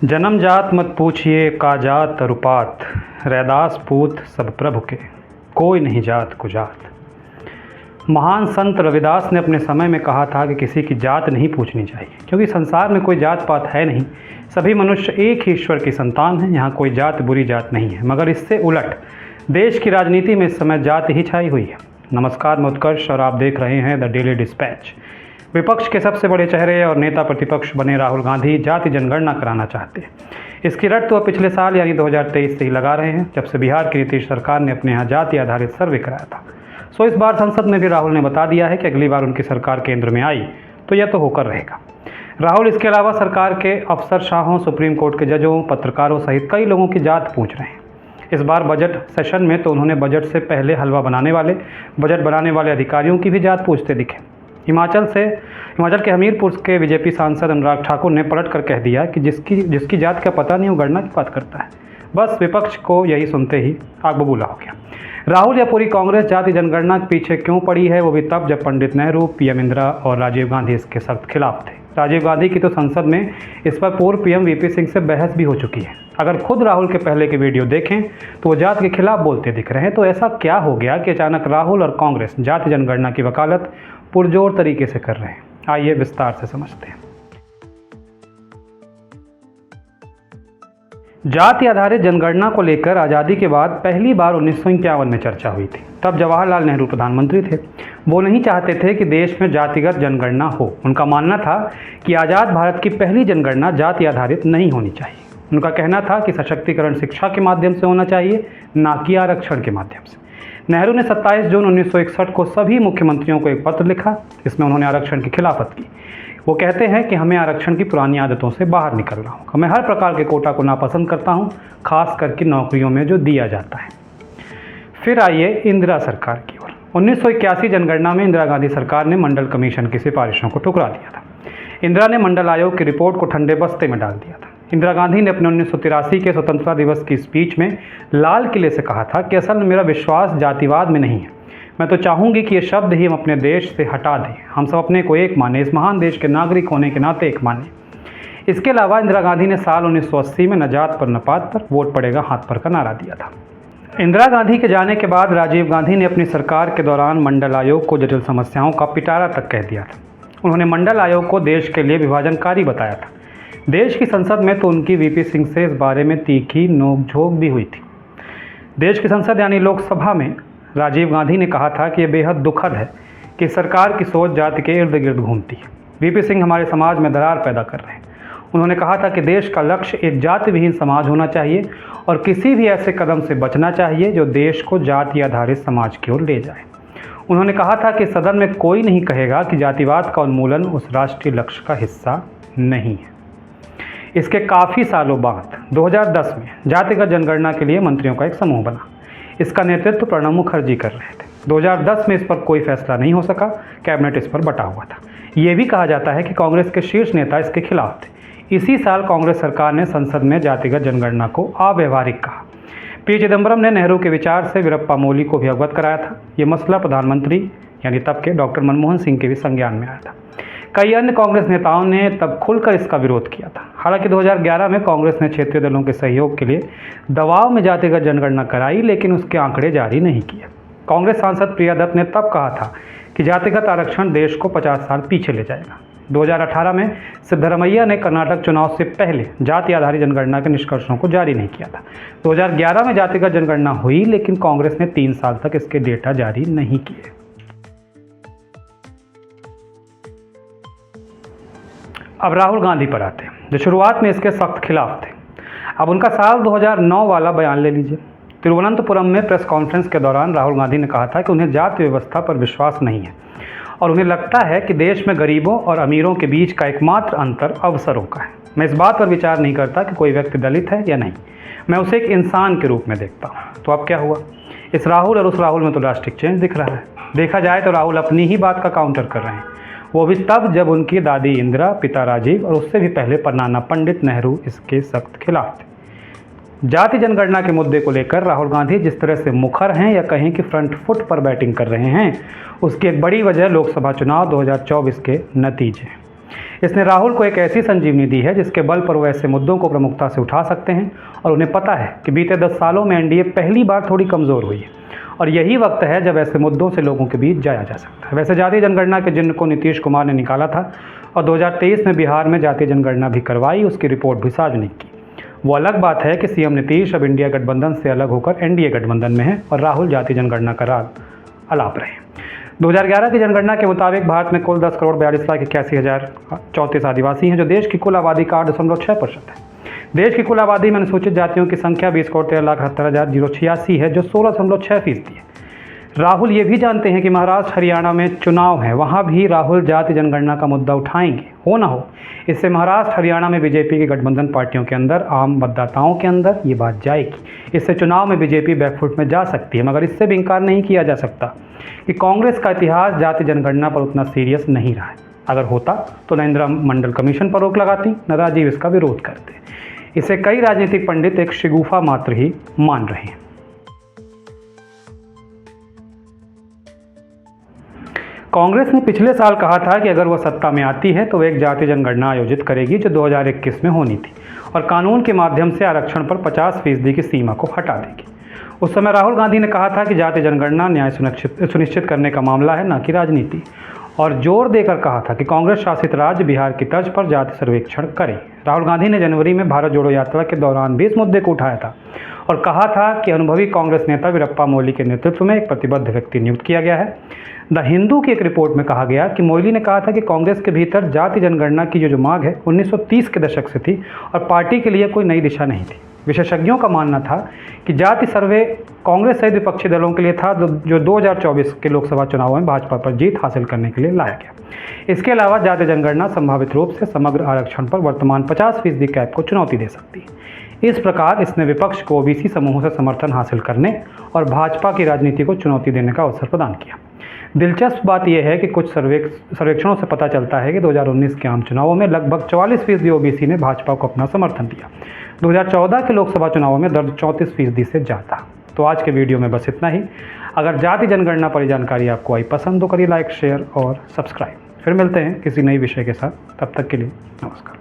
जन्म जात मत पूछिए का जात तरुपात, रैदास पूत सब प्रभु के, कोई नहीं जात कुजात। महान संत रविदास ने अपने समय में कहा था कि किसी की जात नहीं पूछनी चाहिए, क्योंकि संसार में कोई जात पात है नहीं। सभी मनुष्य एक ही ईश्वर की संतान हैं। यहाँ कोई जात बुरी जात नहीं है। मगर इससे उलट देश की राजनीति में इस समय जात ही छाई हुई है। नमस्कार, मैं उत्कर्ष और आप देख रहे हैं द डेली डिस्पैच। विपक्ष के सबसे बड़े चेहरे और नेता प्रतिपक्ष बने राहुल गांधी जाति जनगणना कराना चाहते हैं। इसकी रट तो पिछले साल यानी 2023 से ही लगा रहे हैं, जब से बिहार की नीतीश सरकार ने अपने यहाँ जाति आधारित सर्वे कराया था। सो इस बार संसद में भी राहुल ने बता दिया है कि अगली बार उनकी सरकार केंद्र में आई तो यह तो होकर रहेगा। राहुल इसके अलावा सरकार के अफसरशाहों, सुप्रीम कोर्ट के जजों, पत्रकारों सहित कई लोगों की जात पूछ रहे हैं। इस बार बजट सेशन में तो उन्होंने बजट से पहले हलवा बजट बनाने वाले अधिकारियों की भी जात पूछते दिखे। हिमाचल के हमीरपुर के बीजेपी सांसद अनुराग ठाकुर ने पलट कर कह दिया कि जिसकी जात का पता नहीं वो गणना की बात करता है। बस विपक्ष को यही सुनते ही आग बबूला हो गया। राहुल या पूरी कांग्रेस जाति जनगणना के पीछे क्यों पड़ी है, वो भी तब जब पंडित नेहरू, पीएम इंदिरा और राजीव गांधी इसके सख्त खिलाफ थे। राजीव गांधी की तो संसद में इस पर पूर्व पीएम वीपी सिंह से बहस भी हो चुकी है। अगर खुद राहुल के पहले के वीडियो देखें तो वो जात के खिलाफ बोलते दिख रहे हैं। तो ऐसा क्या हो गया कि अचानक राहुल और कांग्रेस जाति जनगणना की वकालत पुरजोर तरीके से कर रहे हैं? आइए विस्तार से समझते हैं। जाति आधारित जनगणना को लेकर आज़ादी के बाद पहली बार 1951 में चर्चा हुई थी। तब जवाहरलाल नेहरू प्रधानमंत्री थे। वो नहीं चाहते थे कि देश में जातिगत जनगणना हो। उनका मानना था कि आज़ाद भारत की पहली जनगणना जाति आधारित नहीं होनी चाहिए। उनका कहना था कि सशक्तिकरण शिक्षा के माध्यम से होना चाहिए, ना कि आरक्षण के माध्यम से। नेहरू ने 27 जून 1961 को सभी मुख्यमंत्रियों को एक पत्र लिखा। इसमें उन्होंने आरक्षण की खिलाफत की। वो कहते हैं कि हमें आरक्षण की पुरानी आदतों से बाहर निकलना होगा। मैं हर प्रकार के कोटा को नापसंद करता हूँ, खास करके नौकरियों में जो दिया जाता है। फिर आइए इंदिरा सरकार की ओर। 1981 जनगणना में इंदिरा गांधी सरकार ने मंडल कमीशन की सिफारिशों को ठुकरा दिया था। इंदिरा ने मंडल आयोग की रिपोर्ट को ठंडे बस्ते में डाल दिया था। इंदिरा गांधी ने अपने 1983 के स्वतंत्रता दिवस की स्पीच में लाल किले से कहा था कि असल में मेरा विश्वास जातिवाद में नहीं है। मैं तो चाहूँगी कि ये शब्द ही हम अपने देश से हटा दें। हम सब अपने को एक माने, इस महान देश के नागरिक होने के नाते एक माने। इसके अलावा इंदिरा गांधी ने साल 1980 में न जात पर न पात पर, वोट पड़ेगा हाथ पर का नारा दिया था। इंदिरा गांधी के जाने के बाद राजीव गांधी ने अपनी सरकार के दौरान मंडल आयोग को जटिल समस्याओं का पिटारा तक कह दिया था। उन्होंने मंडल आयोग को देश के लिए विभाजनकारी बताया था। देश की संसद में तो उनकी वीपी सिंह से इस बारे में तीखी नोकझोंक भी हुई थी। देश की संसद यानी लोकसभा में राजीव गांधी ने कहा था कि यह बेहद दुखद है कि सरकार की सोच जाति के इर्द गिर्द घूमती है। वीपी सिंह हमारे समाज में दरार पैदा कर रहे हैं। उन्होंने कहा था कि देश का लक्ष्य एक जाति विहीन समाज होना चाहिए और किसी भी ऐसे कदम से बचना चाहिए जो देश को जाति आधारित समाज की ओर ले जाए। उन्होंने कहा था कि सदन में कोई नहीं कहेगा कि जातिवाद का उन्मूलन उस राष्ट्रीय लक्ष्य का हिस्सा नहीं है। इसके काफ़ी सालों बाद 2010 में जातिगत जनगणना के लिए मंत्रियों का एक समूह बना। इसका नेतृत्व प्रणब मुखर्जी कर रहे थे। 2010 में इस पर कोई फैसला नहीं हो सका। कैबिनेट इस पर बटा हुआ था। ये भी कहा जाता है कि कांग्रेस के शीर्ष नेता इसके खिलाफ थे। इसी साल कांग्रेस सरकार ने संसद में जातिगत जनगणना को अव्यवहारिक कहा। पी चिदम्बरम ने नेहरू के विचार से वीरप्पा मोइली को भी अवगत कराया था। ये मसला प्रधानमंत्री यानी तब के डॉक्टर मनमोहन सिंह के भी संज्ञान में आया था। कई अन्य कांग्रेस नेताओं ने तब खुलकर इसका विरोध किया था। हालांकि 2011 में कांग्रेस ने क्षेत्रीय दलों के सहयोग के लिए दबाव में जातिगत जनगणना कराई, लेकिन उसके आंकड़े जारी नहीं किए। कांग्रेस सांसद प्रिया दत्त ने तब कहा था कि जातिगत आरक्षण देश को 50 साल पीछे ले जाएगा। 2018 में सिद्धरमैया ने कर्नाटक चुनाव से पहले जाति आधारित जनगणना के निष्कर्षों को जारी नहीं किया था। 2011 में जातिगत जनगणना हुई, लेकिन कांग्रेस ने 3 साल तक इसके डेटा जारी नहीं किए। अब राहुल गांधी पर आते हैं, जो शुरुआत में इसके सख्त खिलाफ थे। अब उनका साल 2009 वाला बयान ले लीजिए। तिरुवनंतपुरम में प्रेस कॉन्फ्रेंस के दौरान राहुल गांधी ने कहा था कि उन्हें जाति व्यवस्था पर विश्वास नहीं है और उन्हें लगता है कि देश में गरीबों और अमीरों के बीच का एकमात्र अंतर अवसरों का है। मैं इस बात पर विचार नहीं करता कि कोई व्यक्ति दलित है या नहीं, मैं उसे एक इंसान के रूप में देखता हूँ। तो अब क्या हुआ? इस राहुल और उस राहुल में तो ड्रास्टिक चेंज दिख रहा है। देखा जाए तो राहुल अपनी ही बात का काउंटर कर रहे हैं, वो भी तब जब उनकी दादी इंदिरा, पिता राजीव और उससे भी पहले परनाना पंडित नेहरू इसके सख्त खिलाफ थे। जाति जनगणना के मुद्दे को लेकर राहुल गांधी जिस तरह से मुखर हैं या कहें कि फ्रंट फुट पर बैटिंग कर रहे हैं, उसकी एक बड़ी वजह लोकसभा चुनाव 2024 के नतीजे हैं। इसने राहुल को एक ऐसी संजीवनी दी है जिसके बल पर वो ऐसे मुद्दों को प्रमुखता से उठा सकते हैं और उन्हें पता है कि बीते 10 सालों में एनडीए पहली बार थोड़ी कमज़ोर हुई है और यही वक्त है जब ऐसे मुद्दों से लोगों के बीच जाया जा सकता है। वैसे जातीय जनगणना के जिन्न को नीतीश कुमार ने निकाला था और 2023 में बिहार में जातीय जनगणना भी करवाई, उसकी रिपोर्ट भी सार्वजनिक की। वो अलग बात है कि सीएम नीतीश अब इंडिया गठबंधन से अलग होकर एनडीए गठबंधन में है और राहुल जातीय जनगणना का राग अलाप रहे। 2011 की जनगणना के मुताबिक भारत में कुल 10,42,81,034 आदिवासी हैं, जो देश की कुल आबादी का 8.6% है। देश की कुल आबादी में अनुसूचित जातियों की संख्या 20,13,78,086 है, जो 16.6% है। राहुल ये भी जानते हैं कि महाराष्ट्र हरियाणा में चुनाव है, वहाँ भी राहुल जाति जनगणना का मुद्दा उठाएंगे, हो ना हो। इससे महाराष्ट्र हरियाणा में बीजेपी की गठबंधन पार्टियों के अंदर, आम मतदाताओं के अंदर ये बात जाएगी। इससे चुनाव में बीजेपी बैकफुट में जा सकती है, मगर इससे भी इनकार नहीं किया जा सकता कि कांग्रेस का इतिहास जाति जनगणना पर उतना सीरियस नहीं रहा है। अगर होता तो न इंदिरा मंडल कमीशन पर रोक लगाती, न राजीव इसका विरोध करते। इसे कई राजनीतिक पंडित एक शिगुफा मात्र ही मान रहे हैं। कांग्रेस ने पिछले साल कहा था कि अगर वह सत्ता में आती है तो वह एक जातीय जनगणना आयोजित करेगी जो 2021 में होनी थी और कानून के माध्यम से आरक्षण पर 50% की सीमा को हटा देगी। उस समय राहुल गांधी ने कहा था कि जातीय जनगणना न्याय सुनिश्चित करने का मामला है, न कि राजनीति, और जोर देकर कहा था कि कांग्रेस शासित राज्य बिहार की तर्ज पर जाति सर्वेक्षण करे। राहुल गांधी ने जनवरी में भारत जोड़ो यात्रा के दौरान भी इस मुद्दे को उठाया था और कहा था कि अनुभवी कांग्रेस नेता वीरप्पा मोइली के नेतृत्व में एक प्रतिबद्ध व्यक्ति नियुक्त किया गया है। द हिंदू की एक रिपोर्ट में कहा गया कि मोइली ने कहा था कि कांग्रेस के भीतर जाति जनगणना की जो मांग है 1930 के दशक से थी और पार्टी के लिए कोई नई दिशा नहीं थी। विशेषज्ञों का मानना था कि जाति सर्वे कांग्रेस सहित विपक्षी दलों के लिए था जो 2024 के लोकसभा चुनावों में भाजपा पर जीत हासिल करने के लिए लाया गया। इसके अलावा जाति जनगणना संभावित रूप से समग्र आरक्षण पर वर्तमान 50% कैप को चुनौती दे सकती है। इस प्रकार इसने विपक्ष को ओबीसी समूहों से समर्थन हासिल करने और भाजपा की राजनीति को चुनौती देने का अवसर प्रदान किया। दिलचस्प बात यह है कि कुछ सर्वेक्षणों से पता चलता है कि 2019 के आम चुनावों में लगभग 44% ओबीसी ने भाजपा को अपना समर्थन दिया। 2014 के लोकसभा चुनावों में दर 34% से ज़्यादा। तो आज के वीडियो में बस इतना ही। अगर जाति जनगणना पर जानकारी आपको आई पसंद तो करिए लाइक, शेयर और सब्सक्राइब। फिर मिलते हैं किसी नई विषय के साथ, तब तक के लिए नमस्कार।